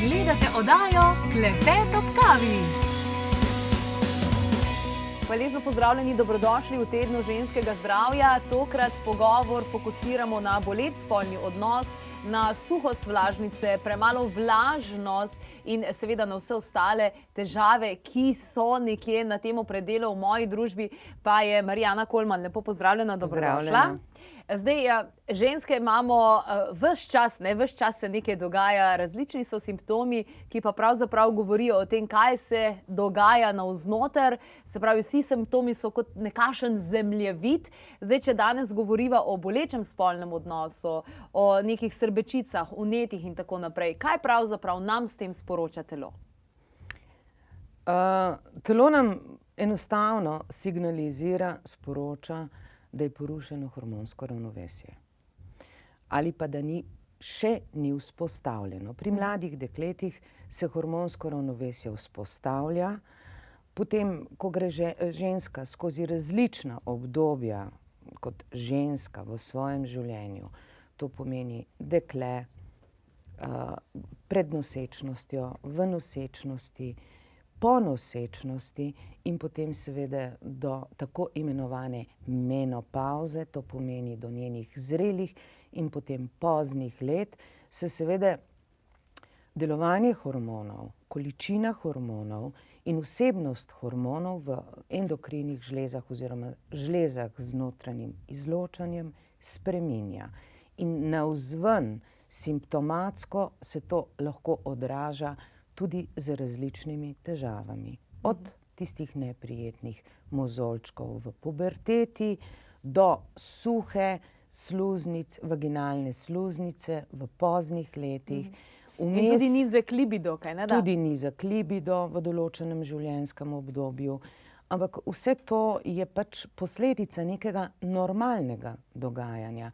Gledate oddajo Klepet ob kavi. Hvaležno pozdravljeni, dobrodošli v tednu ženskega zdravja. Tokrat pogovor fokusiramo na boleč spolni odnos, na suhost vlažnice, premalo vlažnost in seveda na vse ostale težave, ki so nekje na tem predelu. V moji družbi pa je Marijana Kolman. Lepo pozdravljena, dobrodošla. Zdaj, ženske imamo ves čas se nekaj dogaja, različni so simptomi, ki pa pravzaprav govorijo o tem, kaj se dogaja navznoter. Se pravi, vsi simptomi so kot nekakšen zemljevid. Zdaj, če danes govoriva o bolečem spolnem odnosu, o nekih srbečicah, vnetih in tako naprej, kaj pravzaprav nam s tem sporoča telo? Telo nam enostavno signalizira, sporoča, da je porušeno hormonsko ravnovesje. Ali pa da še ni vzpostavljeno. Pri mladih dekletih se hormonsko ravnovesje vzpostavlja, potem, ko gre ženska skozi različna obdobja kot ženska v svojem življenju, to pomeni dekle, pred nosečnostjo, v nosečnosti, po nosečnosti in potem seveda do tako imenovane menopavze, to pomeni do njenih zrelih in potem poznih let, se seveda delovanje hormonov, količina hormonov in vsebnost hormonov v endokrinih žlezah oziroma žlezah z notranjim izločanjem spreminja. In navzven simptomatsko se to lahko odraža tudi z različnimi težavami. Od tistih neprijetnih mozoljčkov v puberteti do suhe sluznic, vaginalne sluznice v poznih letih. In tudi nizek libido, kaj ne da? Tudi nizek libido v določenem življenjskem obdobju. Ampak vse to je pač posledica nekega normalnega dogajanja.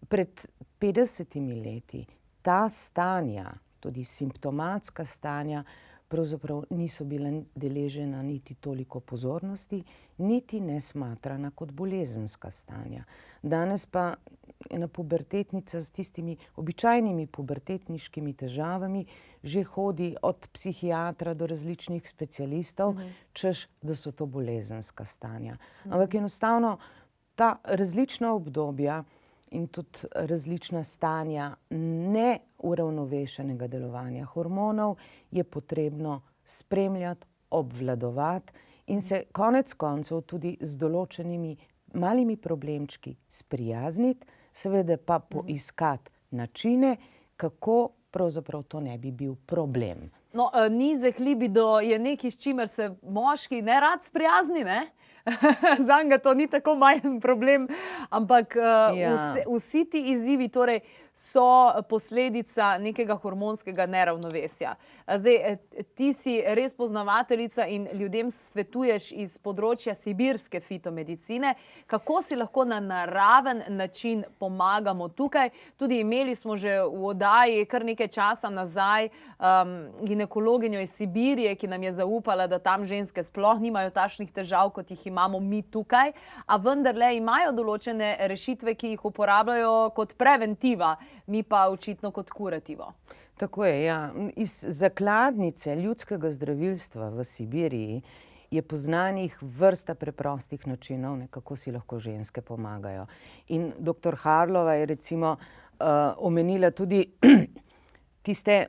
Pred 50 leti ta stanja, tudi simptomatska stanja, pravzaprav niso bila deležena niti toliko pozornosti, niti ne smatrana kot bolezenska stanja. Danes pa ena pubertetnica s tistimi običajnimi pubertetniškimi težavami že hodi od psihiatra do različnih specialistov, češ, da so to bolezenska stanja. Ampak enostavno ta različna obdobja in tudi različna stanja neuravnovešenega delovanja hormonov je potrebno spremljati, obvladovati in se konec koncev tudi z določenimi malimi problemčki sprijazniti, seveda pa poiskati načine, kako pravzaprav to ne bi bil problem. No, nizek libido je nekaj, s čimer se moški nerad sprijazni, ne? Zanj to ni tako majhen problem, ampak vsi ti izzivi torej so posledica nekega hormonskega neravnovesja. Zdaj, ti si res poznavateljica in ljudem svetuješ iz področja sibirske fitomedicine. Kako si lahko na naraven način pomagamo tukaj? Tudi imeli smo že v oddaji kar nekaj časa nazaj ginekologinjo iz Sibirije, ki nam je zaupala, da tam ženske sploh nimajo takšnih težav, kot jih imamo mi tukaj, a vendarle imajo določene rešitve, ki jih uporabljajo kot preventiva, mi pa očitno kot kurativo. Tako je, ja. Iz zakladnice ljudskega zdravilstva v Sibiriji je poznanih vrsta preprostih načinov, kako si lahko ženske pomagajo. In dr. Harlova je recimo omenila tudi tiste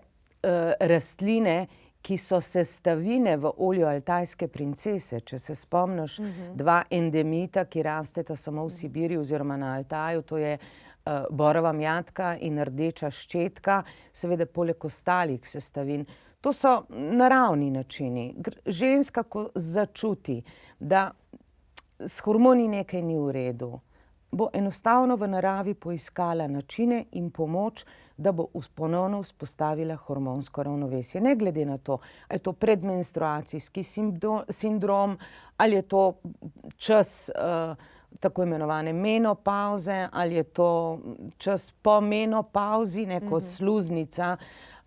rastline, ki so sestavine v olju altajske princese. Če se spomniš, dva endemita, ki rasteta samo v Sibiriji oziroma na Altaju, to je borova mjatka in rdeča ščetka, seveda poleg ostalih sestavin. To so naravni načini. Ženska, ko začuti, da s hormoni nekaj ni v redu, bo enostavno v naravi poiskala načine in pomoč, da bo ponovno vzpostavila hormonsko ravnovesje. Ne glede na to, ali je to predmenstruacijski sindrom, ali je to čas tako imenovane menopavze, ali je to čas po menopavzi, ko sluznica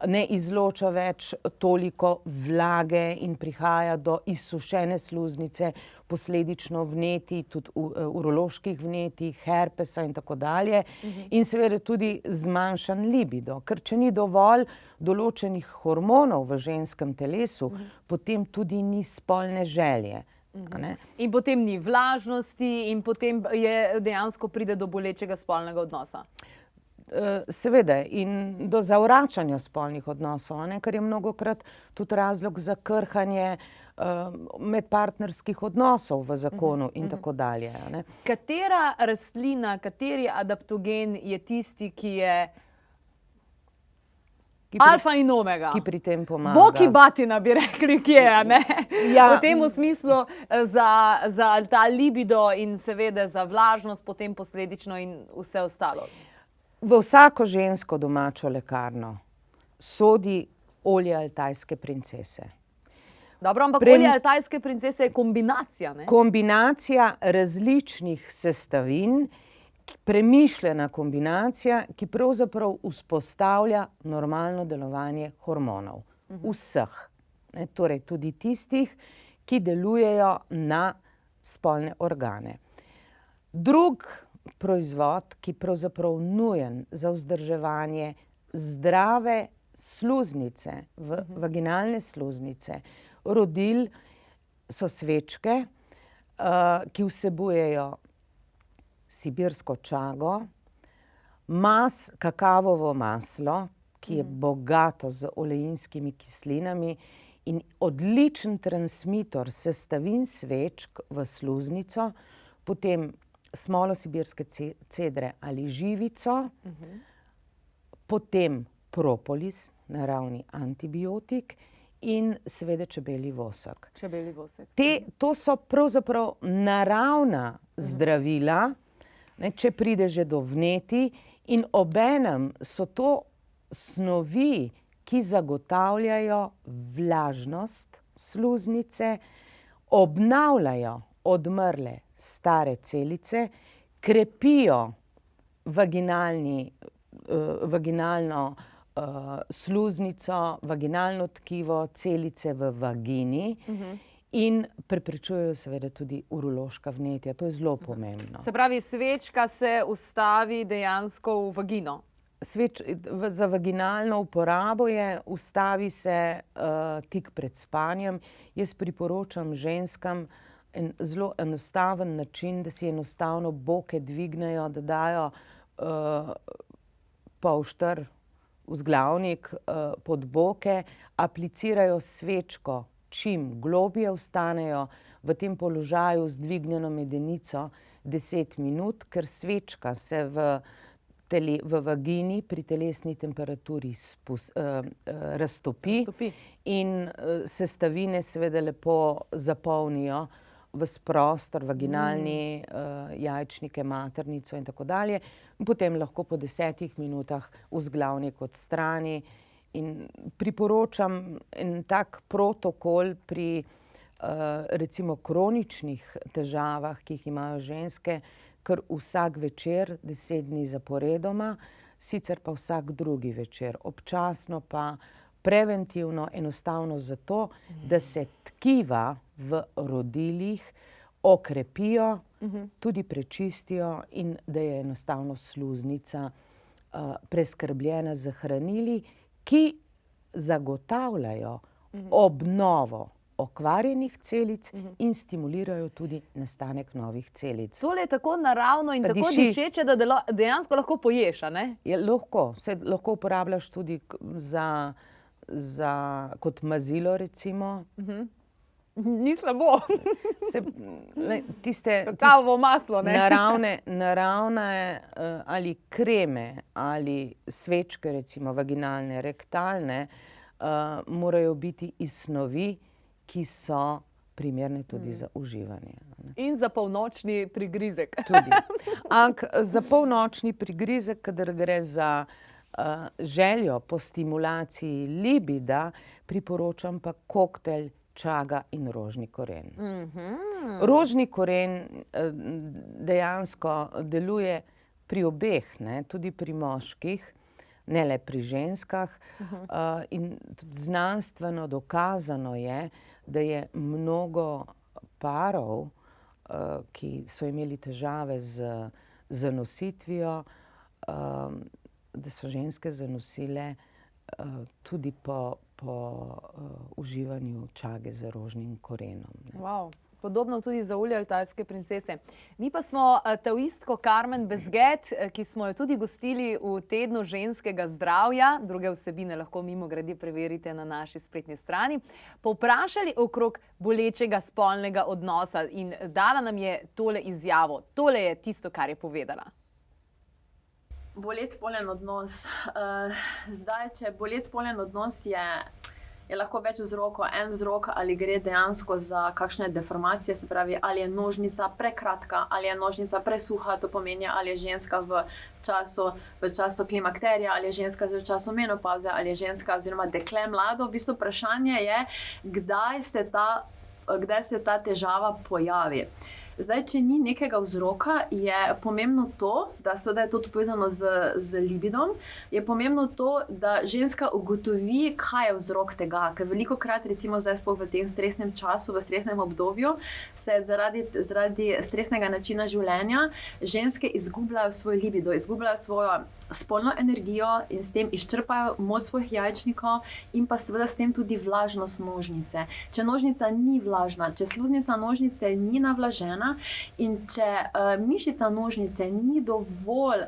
ne izloča več toliko vlage in prihaja do izsušene sluznice, posledično vnetij, tudi uroloških vnetij, herpesa in tako dalje. In seveda tudi zmanjšan libido, ker če ni dovolj določenih hormonov v ženskem telesu, potem tudi ni spolne želje. In potem ni vlažnosti in potem dejansko pride do bolečega spolnega odnosa. Seveda, in do zavračanja spolnih odnosov, ker je mnogokrat tudi razlog za krhanje medpartnerskih odnosov v zakonu in tako dalje. Katera rastlina, kateri adaptogen je tisti, ki je alfa in omega? Ki pri tem pomaga. Boki batina bi rekli, kje je, ne? Ja. V tem smislu za ta libido in seveda za vlažnost, potem posledično in vse ostalo. V vsako žensko domačo lekarno sodi olje altajske princese. Dobro, ampak olje altajske princese je kombinacija, ne? Kombinacija različnih sestavin, premišljena kombinacija, ki pravzaprav vzpostavlja normalno delovanje hormonov. Vseh. Torej tudi tistih, ki delujejo na spolne organe. Drug proizvod, ki pravzaprav nujen za vzdrževanje zdrave sluznice, vaginalne sluznice, rodil, so svečke, ki vsebujejo sibirsko čago, kakavovo maslo, ki je bogato z oleinskimi kislinami in odličen transmitor sestavin svečk v sluznico, potem smolo sibirske cedre ali živico, potem propolis, naravni antibiotik, in seveda čebelji vosek. To so pravzaprav naravna zdravila, če pride že do vnetij, in obenem so to snovi, ki zagotavljajo vlažnost sluznice, obnavljajo odmrle stare celice, krepijo vaginalno sluznico, vaginalno tkivo, celice v vagini in preprečujejo seveda tudi urološka vnetja. To je zelo pomembno. Se pravi, svečka se ustavi dejansko v vagino? Za vaginalno uporabo ustavi se tik pred spanjem. Jaz priporočam ženskam en zelo enostaven način, da si enostavno boke dvignejo, da dajo polšter, vzglavnik pod boke, aplicirajo svečko, čim globje vstanejo, v tem položaju z dvignjeno medenico 10 minut, ker svečka se v vagini pri telesni temperaturi raztopi in sestavine seveda lepo zapolnijo ves prostor, vaginalni, jajčnike, maternico in tako dalje. Potem lahko po 10 minutah vzglavnik odstrani. In priporočam en tak protokol pri recimo kroničnih težavah, ki jih imajo ženske, kar vsak večer 10 dni zaporedoma, sicer pa vsak drugi večer. Občasno pa preventivno, enostavno zato, da se tkiva v rodilih okrepijo, tudi prečistijo in da je enostavno sluznica preskrbljena z hranili, ki zagotavljajo obnovo okvarjenih celic in stimulirajo tudi nastanek novih celic. Tole je tako naravno in tako dišeče, da dejansko lahko poješ, a ne? Lahko. Se lahko uporabljaš tudi kot mazilo, recimo. Ni slabo. Kakavovo maslo, ne? Naravne ali kreme ali svečke, recimo vaginalne, rektalne, morajo biti iz snovi, ki so primerne tudi za uživanje. In za polnočni prigrizek. Tudi. Ampak za polnočni prigrizek, kadar gre za željo po stimulaciji libida, priporočam pa koktejl čaga in rožni koren. Rožni koren dejansko deluje pri obeh, tudi pri moških, ne le pri ženskah. In tudi znanstveno dokazano je, da je mnogo parov, ki so imeli težave z zanositvijo, da so ženske zanosile tudi po uživanju čage z rožnim korenom. Wow. Podobno tudi za olje altajske princese. Mi pa smo taoistko Carmen Bezget, ki smo jo tudi gostili v tednu ženskega zdravja, druge vsebine lahko mimogrede preverite na naši spletni strani, povprašali okrog bolečega spolnega odnosa in dala nam je tole izjavo. Tole je tisto, kar je povedala. Boleč spolen odnos. Zdaj, če boleč spolen odnos je lahko več vzrokov. En vzrok, ali gre dejansko za kakšne deformacije, se pravi, ali je nožnica prekratka, ali je nožnica presuha, to pomeni, ali je ženska v času klimakterija, ali je ženska v času menopavze, ali je ženska oziroma dekle mlado. V bistvu vprašanje je, kdaj se ta težava pojavi. Zdaj, če ni nekega vzroka, je pomembno to, da seveda je to povezano z libidom, je pomembno to, da ženska ugotovi, kaj je vzrok tega. Ker velikokrat, recimo zdaj sploh v tem stresnem času, v stresnem obdobju, se zaradi stresnega načina življenja ženske izgubljajo svoj libido, izgubljajo svojo spolno energijo in s tem izčrpajo moč svojih jajčnikov in pa seveda s tem tudi vlažnost nožnice. Če nožnica ni vlažna, če sluznica nožnice ni navlažena in če mišica nožnice ni dovolj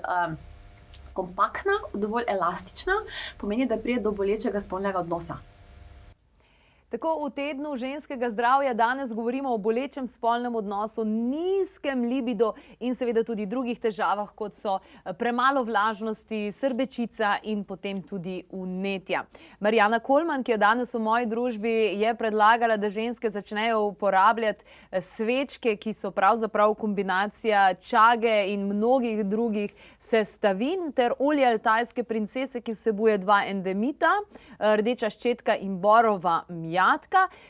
kompaktna, dovolj elastična, pomeni, da pride do bolečega spolnega odnosa. Tako v tednu ženskega zdravja danes govorimo o bolečem spolnem odnosu, nizkem libido in seveda tudi drugih težavah, kot so premalo vlažnosti, srbečica in potem tudi vnetja. Marijana Kolman, ki je danes v moji družbi, je predlagala, da ženske začnejo uporabljati svečke, ki so pravzaprav kombinacija čage in mnogih drugih sestavin, ter olje altajske princese, ki vsebuje 2 endemita, rdeča ščetka in borova mjatka.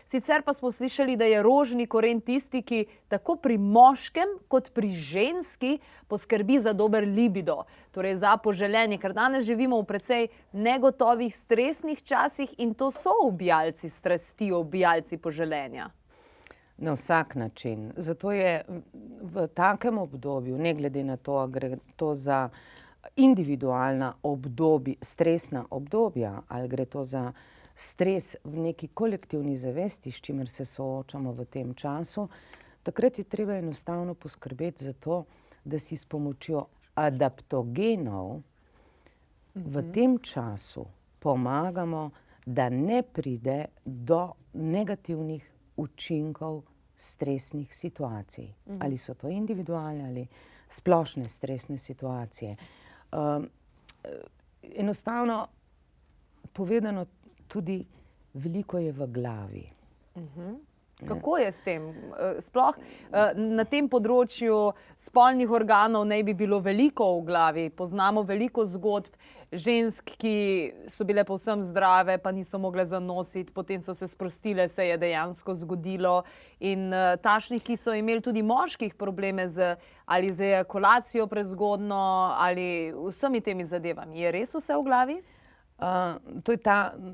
Sicer pa smo slišali, da je rožni koren tisti, ki tako pri moškem kot pri ženski poskrbi za dober libido, torej za poželenje, ker danes živimo v precej negotovih, stresnih časih in to so ubijalci strasti, ubijalci poželenja. Na vsak način. Zato je v takem obdobju, ne glede na to, ali gre to za individualna stresna obdobja, ali gre to za stres v neki kolektivni zavesti, s čimer se soočamo v tem času, takrat je treba enostavno poskrbeti za to, da si s pomočjo adaptogenov v tem času pomagamo, da ne pride do negativnih učinkov stresnih situacij. Ali so to individualne ali splošne stresne situacije. Enostavno povedano, tudi veliko je v glavi. Kako je s tem? Sploh na tem področju spolnih organov naj bi bilo veliko v glavi. Poznamo veliko zgodb žensk, ki so bile povsem zdrave, pa niso mogle zanositi, potem so se sprostile, se je dejansko zgodilo. In takšnih, ki so imeli tudi moških probleme ali z ejakulacijo prezgodnjo ali vsemi temi zadevami. Je res vse v glavi? To je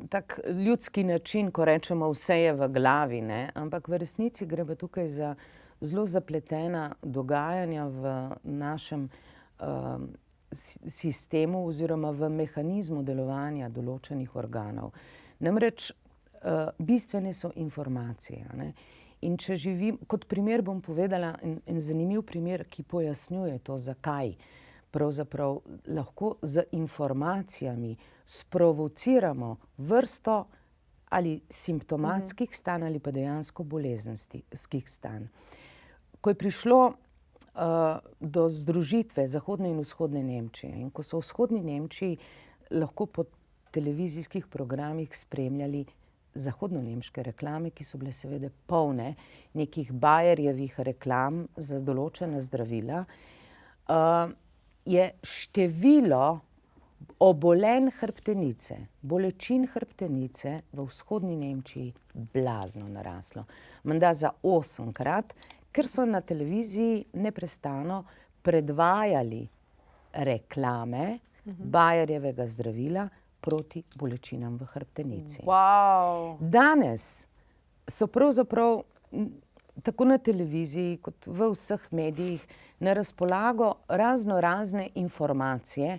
tak ljudski način, ko rečemo vse je v glavi, ne? Ampak v resnici gre pa tukaj za zelo zapletena dogajanja v našem sistemu oziroma v mehanizmu delovanja določenih organov. Namreč bistvene so informacije, ne? In če kot primer bom povedala en zanimiv primer, ki pojasnjuje to, zakaj pravzaprav lahko z informacijami sprovociramo vrsto ali simptomatskih stanj ali pa dejansko bolezenskih stanj. Ko je prišlo do združitve zahodne in vzhodne Nemčije in ko so v vzhodni Nemčiji lahko po televizijskih programih spremljali zahodnonemške reklame, ki so bile seveda polne nekih Bayerjevih reklam za določena zdravila, je število obolenj hrbtenice, bolečin hrbtenice v vzhodni Nemčiji blazno naraslo. Menda za 8-krat, ker so na televiziji neprestano predvajali reklame, Bayerjevega zdravila proti bolečinam v hrbtenici. Wow. Danes so pravzaprav tako na televiziji kot v vseh medijih na razpolago razne informacije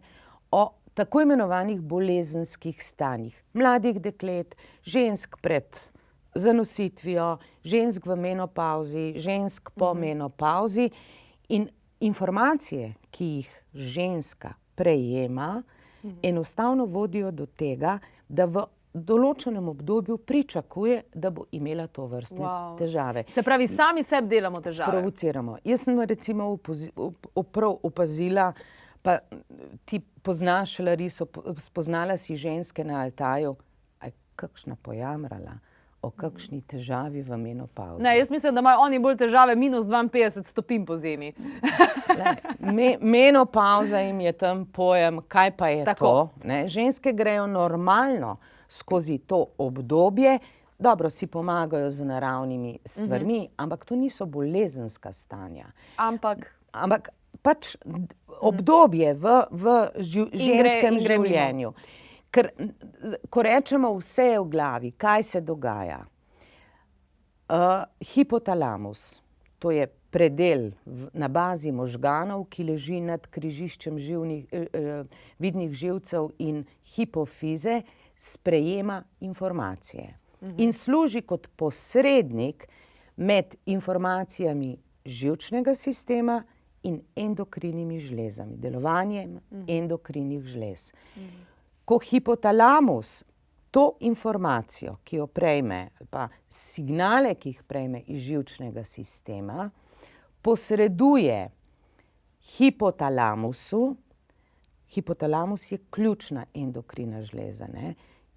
o tako imenovanih bolezenskih stanjih. Mladih deklet, žensk pred zanositvijo, žensk v menopavzi, žensk po menopavzi. In informacije, ki jih ženska prejema, enostavno vodijo do tega, da v določenem obdobju pričakuje, da bo imela tovrstne težave. Se pravi, sami sebi delamo težave. Sprovociramo. Jaz sem recimo opazila, pa ti poznaš Lariso, spoznala si ženske na Altaju, kakšna pojamrala o kakšni težavi v menopavzi. Ne, jaz mislim, da imajo oni bolj težave minus 52 stopinj po zimi. Menopavza jim je tam pojem, kaj pa je to. Ženske grejo normalno skozi to obdobje, dobro si pomagajo z naravnimi stvarmi, ampak to niso bolezenska stanja. Ampak pač obdobje v ženskem življenju. Ker, ko rečemo vse je v glavi, kaj se dogaja? Hipotalamus, to je predel na bazi možganov, ki leži nad križiščem vidnih živcev in hipofize, sprejema informacije. In služi kot posrednik med informacijami živčnega sistema in endokrinimi žlezami, delovanjem endokrinih žlez. Ko hipotalamus to informacijo, ki jo prejme, pa signale, ki jih prejme iz živčnega sistema, posreduje hipotalamusu. Hipotalamus je ključna endokrina žleza,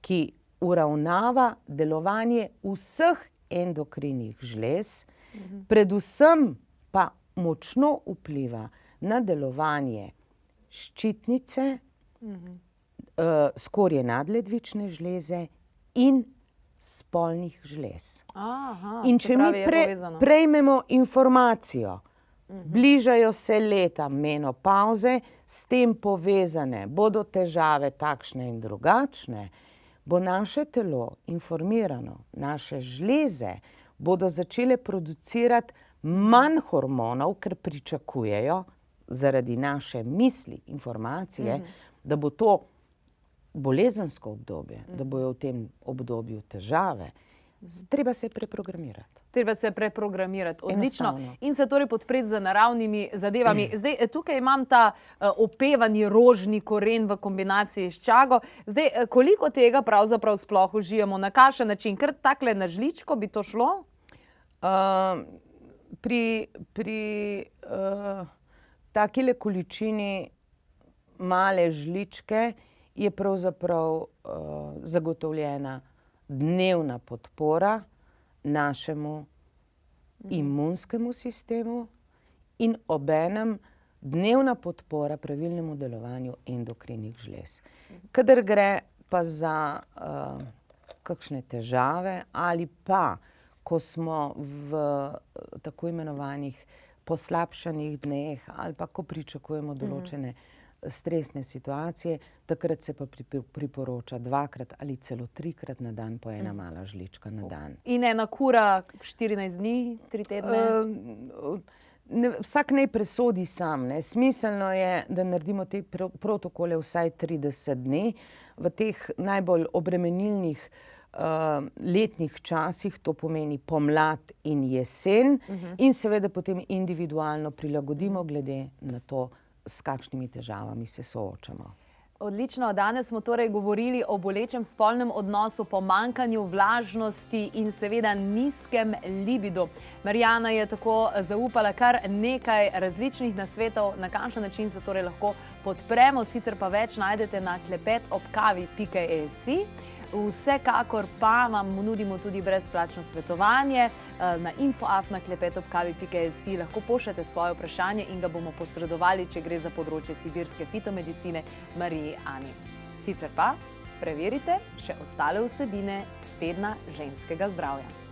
ki uravnava delovanje vseh endokrinih žlez, predvsem pa močno vpliva na delovanje ščitnice, skorje nadledvične žleze in spolnih žlez. In če mi prejmemo informacijo, bližajo se leta menopavze, s tem povezane bodo težave takšne in drugačne, bo naše telo informirano, naše žleze bodo začele producirati manj hormonov, ker pričakujejo zaradi naše misli, informacije, da bo to bolezensko obdobje, da bojo v tem obdobju težave. Treba se preprogramirati. Treba se preprogramirati, odlično. In se torej podpreti z naravnimi zadevami. Zdaj, tukaj imam ta opevani rožni koren v kombinaciji s čago. Zdaj, koliko tega pravzaprav sploh užijamo? Na kakšen način? Kar takle na žličko bi to šlo? Pri takile količini male žličke je pravzaprav zagotovljena dnevna podpora našemu imunskemu sistemu in obenem dnevna podpora pravilnemu delovanju endokrinih žlez. Kadar gre pa za kakšne težave ali pa, ko smo v tako imenovanih poslabšanih dneh ali pa ko pričakujemo določene stresne situacije, takrat se pa priporoča 2-krat ali celo 3-krat na dan po ena mala žlička na dan. In ena kura 14 dni, 3 tedne? Vsak naj presodi sam. Smiselno je, da naredimo te protokole vsaj 30 dni. V teh najbolj obremenilnih letnih časih, to pomeni pomlad in jesen, in seveda potem individualno prilagodimo glede na to, s kakšnimi težavami se soočamo. Odlično. Danes smo torej govorili o bolečem spolnem odnosu, pomanjkanju vlažnosti in seveda nizkem libidu. Marijana je tako zaupala kar nekaj različnih nasvetov, na kakšen način se torej lahko podpremo, sicer pa več najdete na klepetobkavi.es. Vsekakor pa vam nudimo tudi brezplačno svetovanje na info@klepetobkavi.es. Lahko pošljete svoje vprašanje in ga bomo posredovali, če gre za področje sibirske fitomedicine, Mariji Ani. Sicer pa preverite še ostale vsebine tedna ženskega zdravja.